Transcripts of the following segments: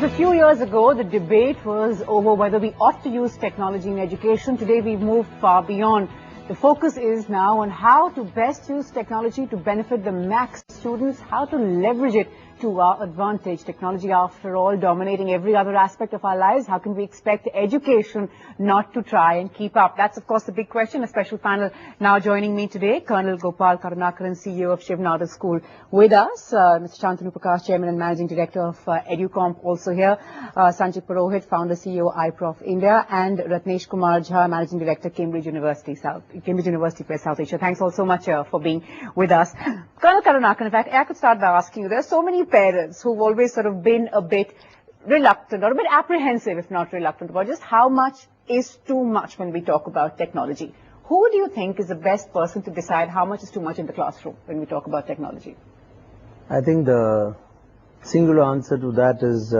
a few years ago, the debate was over whether we ought to use technology in education. Today, we've moved far beyond. The focus is now on how to best use technology to benefit the max students, how to leverage it to our advantage. Technology, after all, dominating every other aspect of our lives. How can we expect education not to try and keep up? That's, of course, the big question. A special panel now joining me today. Colonel Gopal Karunakaran, CEO of Shivnada School, with us. Mr. Shantanu Prakash, Chairman and Managing Director of EduComp, also here. Sanjay Purohit, Founder, CEO, Iprof India. And Ratnesh Kumar Jha, Managing Director, Cambridge University Press, South Asia. Thanks all so much for being with us. Colonel Karunakaran, in fact, I could start by asking you, there are so many parents who've always sort of been a bit reluctant or a bit apprehensive, if not reluctant, about just how much is too much when we talk about technology. Who do you think is the best person to decide how much is too much in the classroom when we talk about technology? I think the singular answer to that is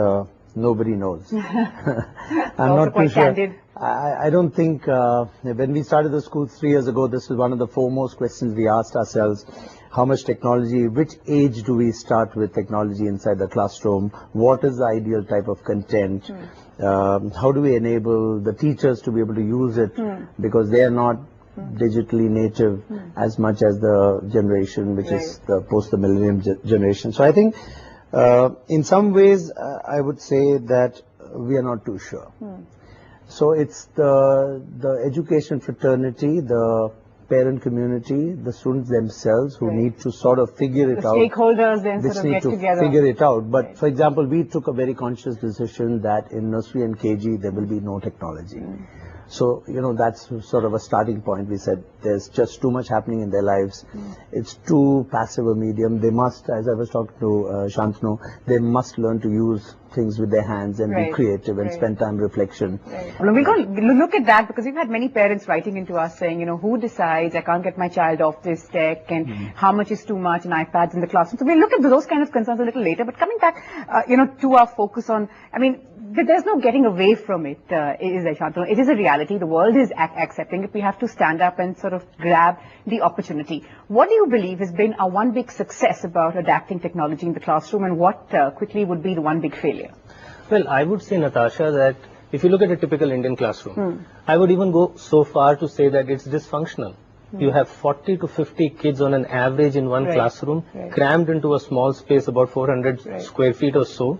nobody knows. I'm not too sure. I don't think when we started the school 3 years ago, this was one of the foremost questions we asked ourselves. How much technology, which age do we start with technology inside the classroom? What is the ideal type of content? How do we enable the teachers to be able to use it because they are not digitally native as much as the generation which is the post-millennium generation. So I think in some ways I would say that we are not too sure. So it's the education fraternity, the parent community, the students themselves who need to sort of figure it out. Stakeholders then sort of get together. Figure it out. But for example, we took a very conscious decision that in nursery and KG there will be no technology. So, you know, that's sort of a starting point. We said there's just too much happening in their lives. It's too passive a medium. They must, as I was talking to Shantanu, they must learn to use things with their hands and be creative and spend time reflection. Well, we're going to look at that because we've had many parents writing into us saying, you know, who decides I can't get my child off this tech and how much is too much and iPads in the classroom. So we'll look at those kind of concerns a little later. But coming back, you know, to our focus on, I mean, there's no getting away from it, is there, Shantanu? It is a reality. The world is accepting it. We have to stand up and sort of grab the opportunity. What do you believe has been our one big success about adapting technology in the classroom, and what quickly would be the one big failure? Well, I would say, Natasha, that if you look at a typical Indian classroom, I would even go so far to say that it's dysfunctional. You have 40 to 50 kids on an average in one classroom, crammed into a small space, about 400 square feet or so.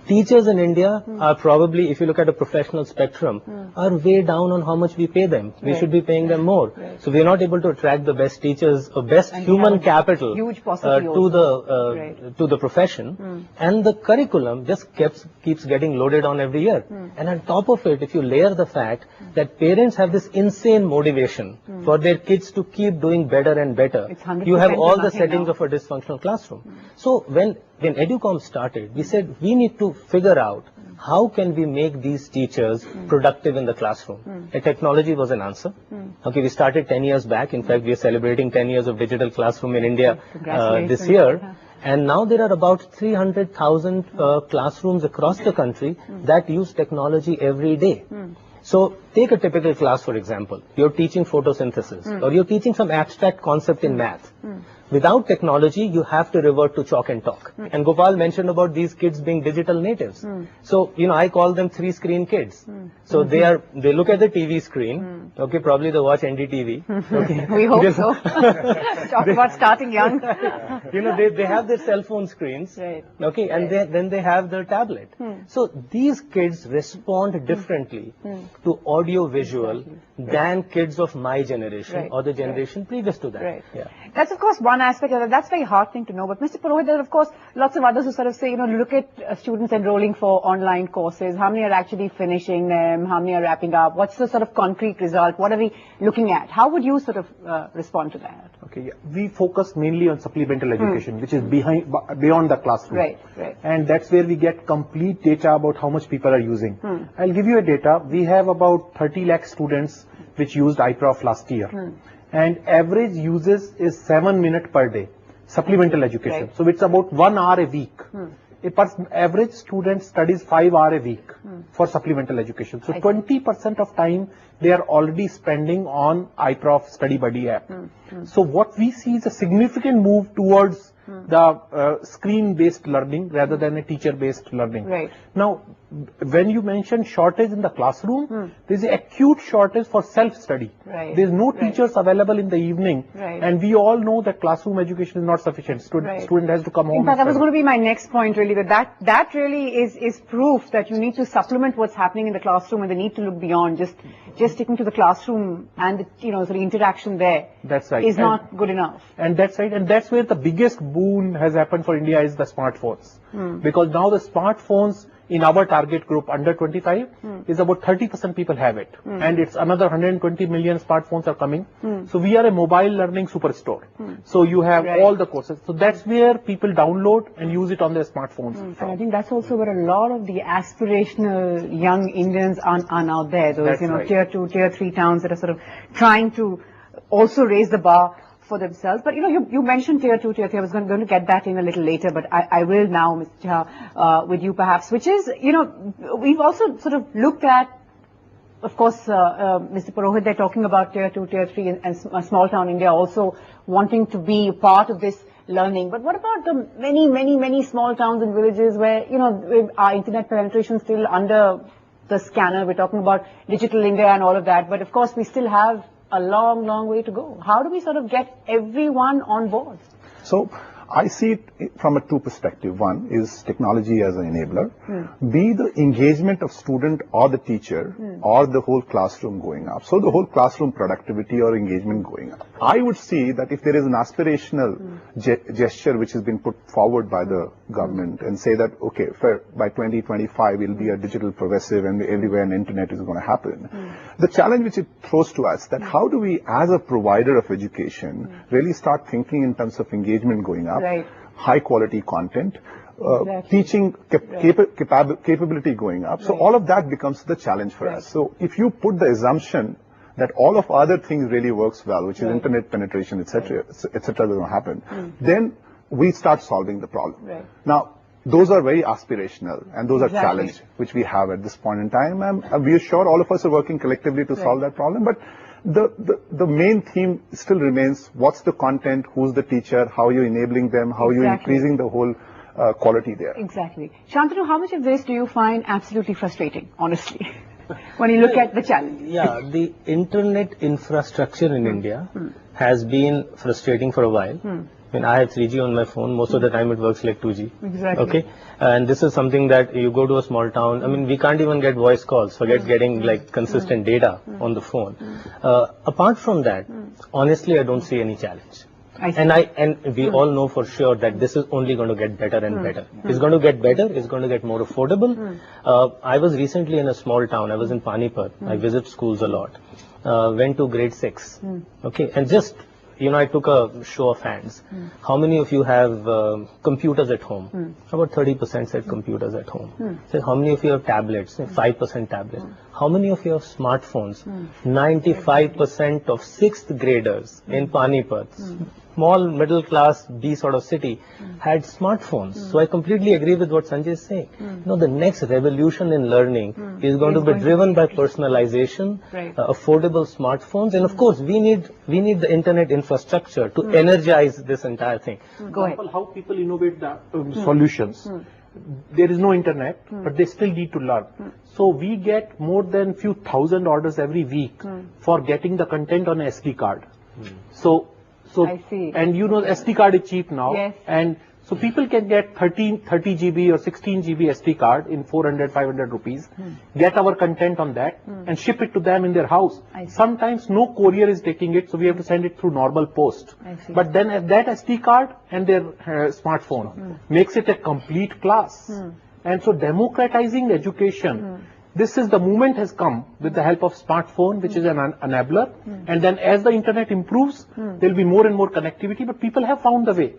Teachers in India are probably, if you look at a professional spectrum, are way down on how much we pay them. We should be paying them more. So we are not able to attract the best teachers or best human capital to the profession. And the curriculum just keeps getting loaded on every year. And on top of it, if you layer the fact that parents have this insane motivation for their kids to keep doing better and better, you have all the settings of a dysfunctional classroom. So when EduComp started, we said we need to figure out how can we make these teachers productive in the classroom. And technology was an answer. Okay, we started 10 years back. In fact, we are celebrating 10 years of digital classroom in India this year. And now there are about 300,000 classrooms across the country that use technology every day. So take a typical class, for example. You're teaching photosynthesis or you're teaching some abstract concept in math. Without technology, you have to revert to chalk and talk. And Gopal mentioned about these kids being digital natives. So, you know, I call them 3-screen kids. So they look at the TV screen. Okay, probably they watch NDTV. Okay. We hope so. Talk about starting young. You know, they have their cell phone screens. Okay, and then they have their tablet. So these kids respond differently to audio visual than kids of my generation or the generation previous to that. That's, of course, one aspect of it. That's very heartening to know. But Mr. Purohit, there are, of course, lots of others who sort of say, you know, look at students enrolling for online courses. How many are actually finishing them? How many are wrapping up? What's the sort of concrete result? What are we looking at? How would you sort of respond to that? Okay, we focus mainly on supplemental education, which is beyond the classroom. And that's where we get complete data about how much people are using. I'll give you a data. We have about 30 lakh students which used Iprof last year. And average uses is 7 minutes per day, supplemental education. So it's about 1 hour a week. average student studies 5 hours a week for supplemental education. So 20% of time they are already spending on Iprof Study Buddy app. So what we see is a significant move towards the screen-based learning rather than a teacher-based learning. Right. Now, when you mention shortage in the classroom, there is an acute shortage for self-study. Right. There is no teachers available in the evening, and we all know that classroom education is not sufficient. Student has to come home. In fact, that was going to be my next point, really. That really is proof that you need to supplement what's happening in the classroom, and the need to look beyond just sticking to the classroom and the, sort of interaction there. That's right. Is not good enough. And that's right. And that's where the biggest boon has happened for India is the smartphones. Because now the smartphones in our target group under 25 is about 30% people have it. And it's another 120 million smartphones are coming. So we are a mobile learning superstore. So you have all the courses. So that's where people download and use it on their smartphones. And I think that's also where a lot of the aspirational young Indians are now there. Those, tier 2, tier 3 towns that are sort of trying to also raise the bar for themselves. But you mentioned tier 2, tier 3. I was going to get that in a little later, but I will now, Mr. Jha, with you perhaps, which is, we've also sort of looked at, of course, Mr. Purohit, they're talking about tier 2, tier 3 and small town India also wanting to be part of this learning. But what about the many small towns and villages where, our internet penetration still under the scanner? We're talking about digital India and all of that, but of course we still have a long way to go. How do we sort of get everyone on board? So I see it from a two perspective. One is technology as an enabler. B, the engagement of student or the teacher or the whole classroom going up. So the whole classroom productivity or engagement going up. I would see that if there is an aspirational gesture which has been put forward by the government and say that, okay, by 2025 we'll be a digital progressive and everywhere an internet is going to happen. The challenge which it throws to us that how do we as a provider of education really start thinking in terms of engagement going up, high quality content, teaching capability going up. So all of that becomes the challenge for us. So if you put the assumption that all of other things really works well, which is internet penetration, etc., going to happen, then we start solving the problem. Now, those are very aspirational and those are challenges which we have at this point in time. And we are sure all of us are working collectively to solve that problem. But the main theme still remains, what's the content, who's the teacher, how are you enabling them, how are you increasing the whole quality there. Exactly. Shantanu, how much of this do you find absolutely frustrating, honestly, when you look at the challenge? Yeah, the internet infrastructure in India has been frustrating for a while. I mean, I have 3G on my phone. Most of the time it works like 2G. Exactly. Okay. And this is something that you go to a small town. I mean, we can't even get voice calls. Forget getting like consistent data on the phone. Apart from that, honestly, I don't see any challenge. And we all know for sure that this is only going to get better and better. It's going to get better. It's going to get more affordable. I was recently in a small town. I was in Panipat. I visit schools a lot. Went to grade 6. Okay. And just, I took a show of hands. How many of you have computers at home? About 30% said computers at home. So how many of you have tablets? 5% tablets. How many of you have smartphones? 95% of 6th graders in Panipat, small middle class B sort of city, had smartphones. So I completely agree with what Sanjay is saying. The next revolution in learning is going to be driven by personalization, affordable smartphones, and of course we need the internet infrastructure to energize this entire thing. Go ahead. How people innovate the solutions. There is no internet, but they still need to learn. So we get more than few thousand orders every week for getting the content on an SD card. So I see. And SD card is cheap now. Yes. And so people can get 30 GB or 16 GB SD card in 400, 500 rupees, get our content on that and ship it to them in their house. Sometimes no courier is taking it, so we have to send it through normal post. But then that SD card and their smartphone makes it a complete class. And so democratizing education, this is the movement has come with the help of smartphone, which is an enabler. And then as the internet improves, there will be more and more connectivity. But people have found the way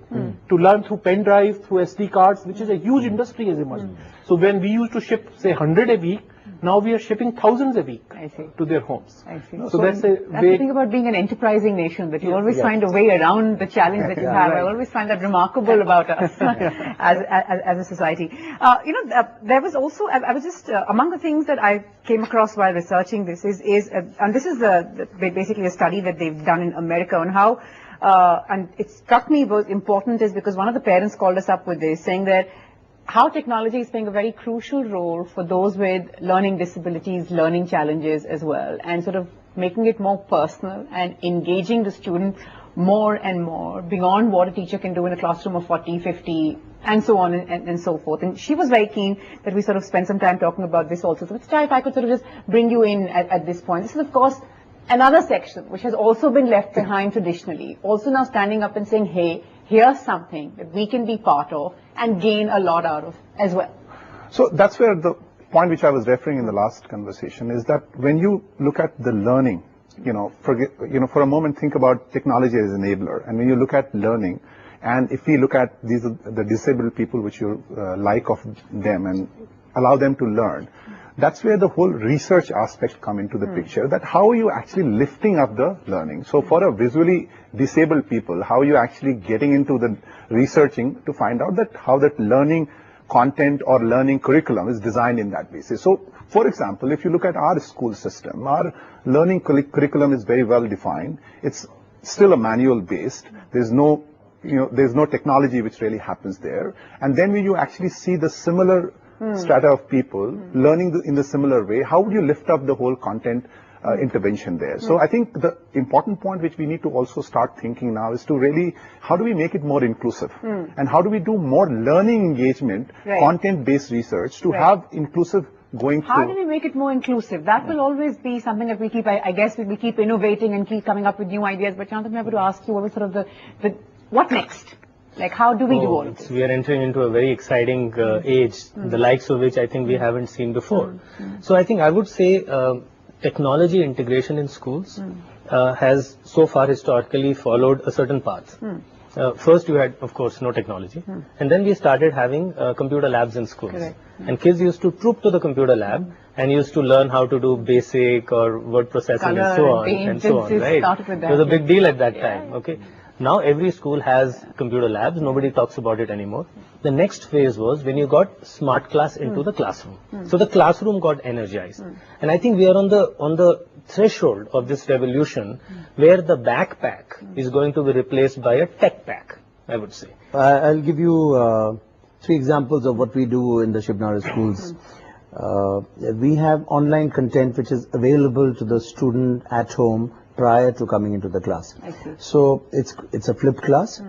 to learn through pen drive, through SD cards, which is a huge industry has emerged. So when we used to ship, say, 100 a week, Now we are shipping thousands a week to their homes. I see. So that's the thing about being an enterprising nation, that you always find a way around the challenge that you have. I always find that remarkable about us as a society. There was also, I was just, among the things that I came across while researching this and this is basically a study that they've done in America on how, and it struck me was important is because one of the parents called us up with this, saying that how technology is playing a very crucial role for those with learning disabilities, learning challenges as well, and sort of making it more personal and engaging the student more and more beyond what a teacher can do in a classroom of 40, 50, and so on and so forth. And she was very keen that we sort of spend some time talking about this also. So, if I could sort of just bring you in at this point. This is, of course, another section which has also been left behind traditionally, also now standing up and saying, hey, here's something that we can be part of and gain a lot out of as well. So that's where the point which I was referring in the last conversation is that when you look at the learning, for a moment think about technology as an enabler, and when you look at learning, and if we look at the disabled people which you like of them and allow them to learn, that's where the whole research aspect come into the picture, that how are you actually lifting up the learning. So for a visually disabled people, how are you actually getting into the researching to find out that how that learning content or learning curriculum is designed in that basis. So for example, if you look at our school system, our learning curriculum is very well defined. It's still a manual based. There's no technology which really happens there. And then when you actually see the similar strata of people learning in the similar way, how would you lift up the whole content intervention there? So I think the important point which we need to also start thinking now is to really, how do we make it more inclusive? And how do we do more learning engagement, content-based research to have inclusive going through? How do we make it more inclusive? That will always be something that we keep, I guess we keep innovating and keep coming up with new ideas. But Chandan, I'm going to ask you, what was sort of what next? Like, how do we do all of this? We are entering into a very exciting age, the likes of which I think we haven't seen before. So I think I would say technology integration in schools has so far historically followed a certain path. First you had, of course, no technology. And then we started having computer labs in schools. Correct. And kids used to troop to the computer lab and used to learn how to do basic or word processing and so on. Right? It was a big deal at that time. Okay. Now every school has computer labs. Nobody talks about it anymore. The next phase was when you got smart class into the classroom. So the classroom got energized. And I think we are on the threshold of this revolution where the backpack is going to be replaced by a tech pack, I would say. I'll give you 3 examples of what we do in the Shibnara schools. We have online content which is available to the student at home prior to coming into the class. I see. So it's a flipped class.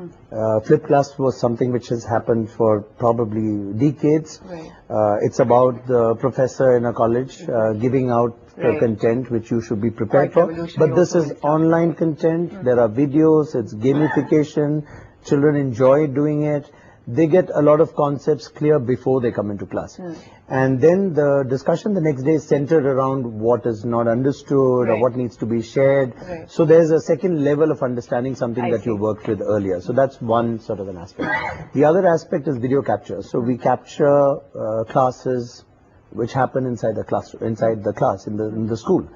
Flipped class was something which has happened for probably decades. Right. It's about the professor in a college giving out the content which you should be prepared for. But this is online content. There are videos. It's gamification. Children enjoy doing it. They get a lot of concepts clear before they come into class. And then the discussion the next day is centered around what is not understood or what needs to be shared. So there's a second level of understanding something that you worked with earlier. So that's one sort of an aspect. The other aspect is video capture. So we capture classes which happen inside the class, in the school.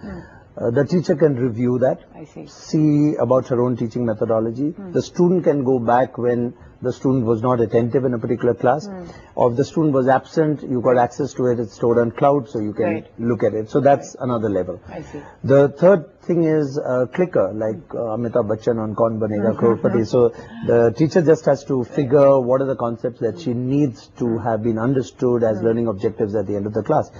The teacher can review that, see about her own teaching methodology. The student can go back when the student was not attentive in a particular class, or if the student was absent, you got access to it, it's stored on cloud, so you can look at it. So that's another level. I see. The third thing is clicker, like Amitabh Bachchan on Kaun Banega Crorepati. So the teacher just has to figure what are the concepts that she needs to have been understood as learning objectives at the end of the class.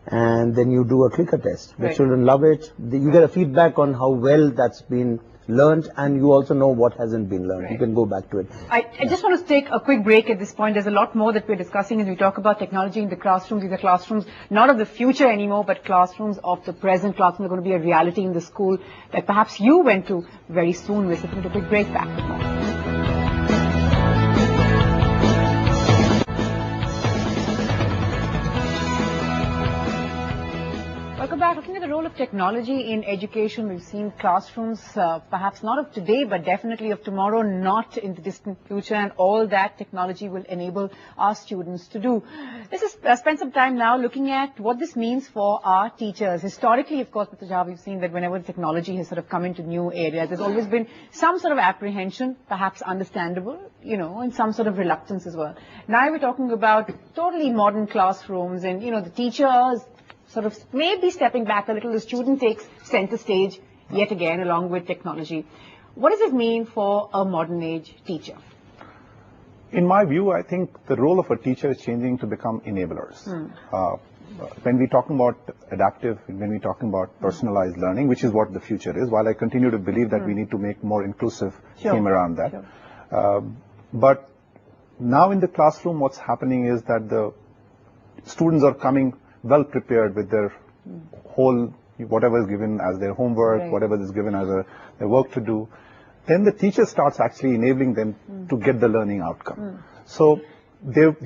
And then you do a clicker test. The children love it. You get a feedback on how well that's been learned, and you also know what hasn't been learned. You can go back to it. I just want to take a quick break at this point. There's a lot more that we're discussing as we talk about technology in the classrooms. These are classrooms not of the future anymore, but classrooms of the present. Classrooms are going to be a reality in the school that perhaps you went to very soon. We're taking a quick break. Back with more. Welcome back. Looking at the role of technology in education? We've seen classrooms, perhaps not of today, but definitely of tomorrow, not in the distant future, and all that technology will enable our students to do. Let's just spend some time now looking at what this means for our teachers. Historically, of course, Mr. Jha, we've seen that whenever technology has sort of come into new areas, there's always been some sort of apprehension, perhaps understandable, you know, and some sort of reluctance as well. Now we're talking about totally modern classrooms, and, you know, the teachers sort of maybe stepping back a little, the student takes center stage yet again along with technology. What does it mean for a modern age teacher? In my view, I think the role of a teacher is changing to become enablers. When we're talking about adaptive, when we're talking about personalized learning, which is what the future is, while I continue to believe that we need to make more inclusive theme around that. But now in the classroom, what's happening is that the students are coming well prepared with their whole, whatever is given as their homework, whatever is given as their work to do. Then the teacher starts actually enabling them to get the learning outcome. So there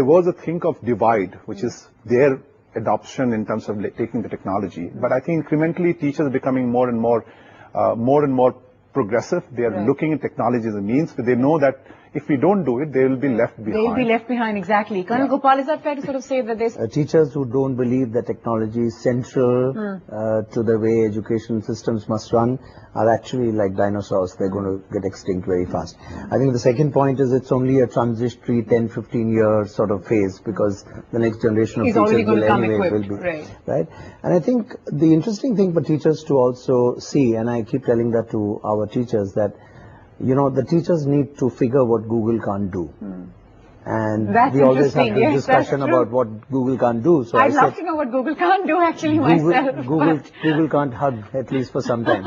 was a thing of divide, which is their adoption in terms of taking the technology. But I think incrementally teachers are becoming more and more progressive. They are looking at technology as a means, but they know that if we don't do it, they will be left behind. They will be left behind, exactly. Colonel Gopal, is that fair to sort of say that there's... Teachers who don't believe that technology is central to the way education systems must run are actually like dinosaurs. They're going to get extinct very fast. I think the second point is it's only a transitory 10-15 year sort of phase, because the next generation of teachers will anyway will be. Right? And I think the interesting thing for teachers to also see, and I keep telling that to our teachers, that you know, the teachers need to figure what Google can't do. And we always have this discussion about what Google can't do. So I'd love to know what Google can't do actually myself. Google can't hug, at least for some time.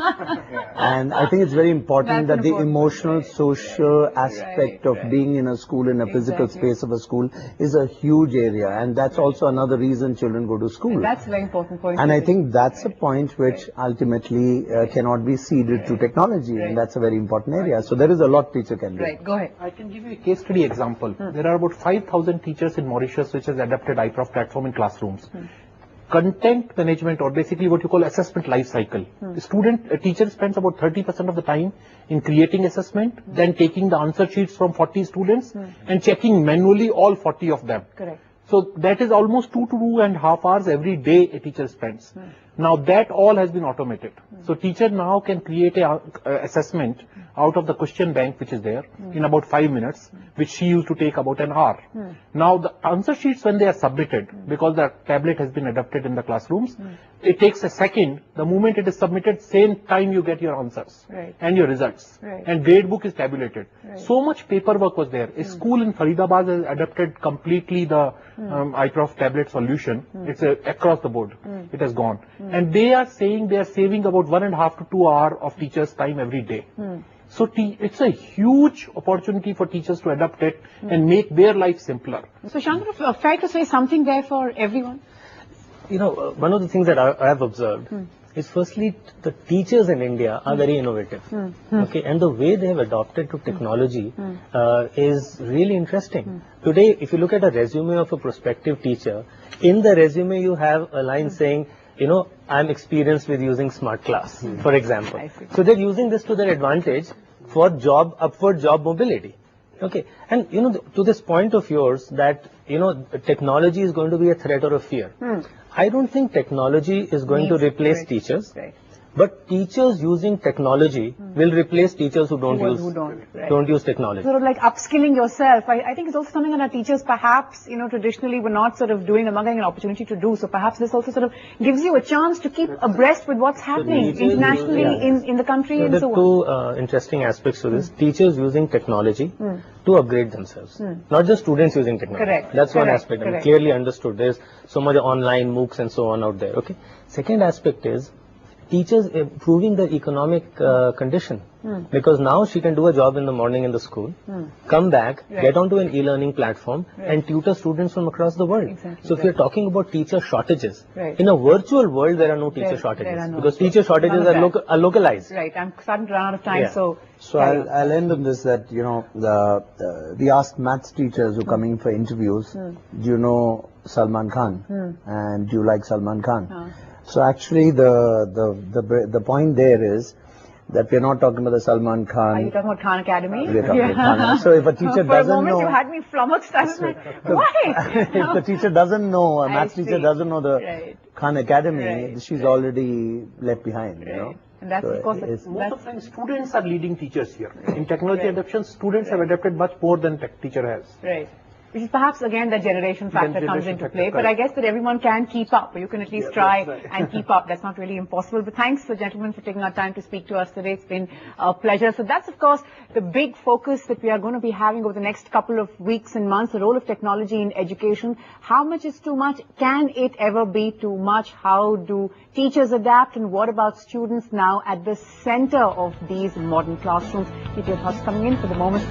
And I think it's very important that the emotional, social aspect of being in a school, in a physical space of a school, is a huge area. And that's also another reason children go to school. That's a very important point. And I think that's a point which ultimately cannot be ceded to technology. And that's a very important area. So there is a lot teacher can do. Right, go ahead. I can give you a case study example. There are about 5,000 teachers in Mauritius which has adopted Iprof platform in classrooms. Content management, or basically what you call assessment life cycle. A teacher spends about 30% of the time in creating assessment, then taking the answer sheets from 40 students and checking manually all 40 of them. Correct. So that is almost 2 to 2.5 hours every day a teacher spends. Now that all has been automated. So teacher now can create a assessment out of the question bank which is there in about 5 minutes, which she used to take about an hour. Now the answer sheets, when they are submitted, because the tablet has been adopted in the classrooms, it takes a second. The moment it is submitted, same time you get your answers and your results. And grade book is tabulated. So much paperwork was there. A school in Faridabad has adopted completely the Iprof tablet solution. It's across the board. It has gone. And they are saying they are saving about 1.5 to 2 hours of teachers' time every day. So it's a huge opportunity for teachers to adapt it and make their life simpler. So Shankar, fair to say something there for everyone? You know, one of the things that I have observed is, firstly, the teachers in India are very innovative. Okay, and the way they have adopted to technology is really interesting. Today, if you look at a resume of a prospective teacher, in the resume you have a line saying, you know, I'm experienced with using smart class, for example. So they're using this to their advantage for upward job mobility. Okay, and you know, to this point of yours that, you know, technology is going to be a threat or a fear. I don't think technology is going to replace teachers. But teachers using technology will replace teachers who don't use technology. Sort of like upskilling yourself. I think it's also something that our teachers perhaps, you know, traditionally were not sort of doing, among an opportunity to do. So perhaps this also sort of gives you a chance to keep abreast with what's happening internationally in the country and so on. There are two interesting aspects to this. Teachers using technology to upgrade themselves. Not just students using technology. Correct. That's one aspect. And clearly understood. There's so much online MOOCs and so on out there. Okay. Second aspect is teachers improving their economic condition, because now she can do a job in the morning in the school, come back, get onto an e-learning platform and tutor students from across the world. So if you're talking about teacher shortages, in a virtual world there are no teacher shortages, because teacher shortages are localized. Right, I'm starting to run out of time, so I'll end on this, that, you know, we ask maths teachers who come in for interviews, do you know Salman Khan? And do you like Salman Khan? So actually the point there is that we're not talking about the Salman Khan. Are you talking about Khan Academy? We're talking about Khan. So if a teacher For a doesn't moment know, you had me flummoxed. I was like, why? if the teacher doesn't know, a maths teacher doesn't know the Right. Khan Academy, Right. she's already left behind, you know. And that's, So of course, Most of the time, students are leading teachers here. In technology adoption, students have adapted much more than teacher has. right. Which is perhaps again the generation factor comes into play. But I guess that everyone can keep up. You can at least try and keep up. That's not really impossible. But thanks, gentlemen, for taking our time to speak to us today. It's been a pleasure. So that's, of course, the big focus that we are going to be having over the next couple of weeks and months, the role of technology in education. How much is too much? Can it ever be too much? How do teachers adapt? And what about students now at the center of these modern classrooms? Keep your thoughts coming in. For the moment,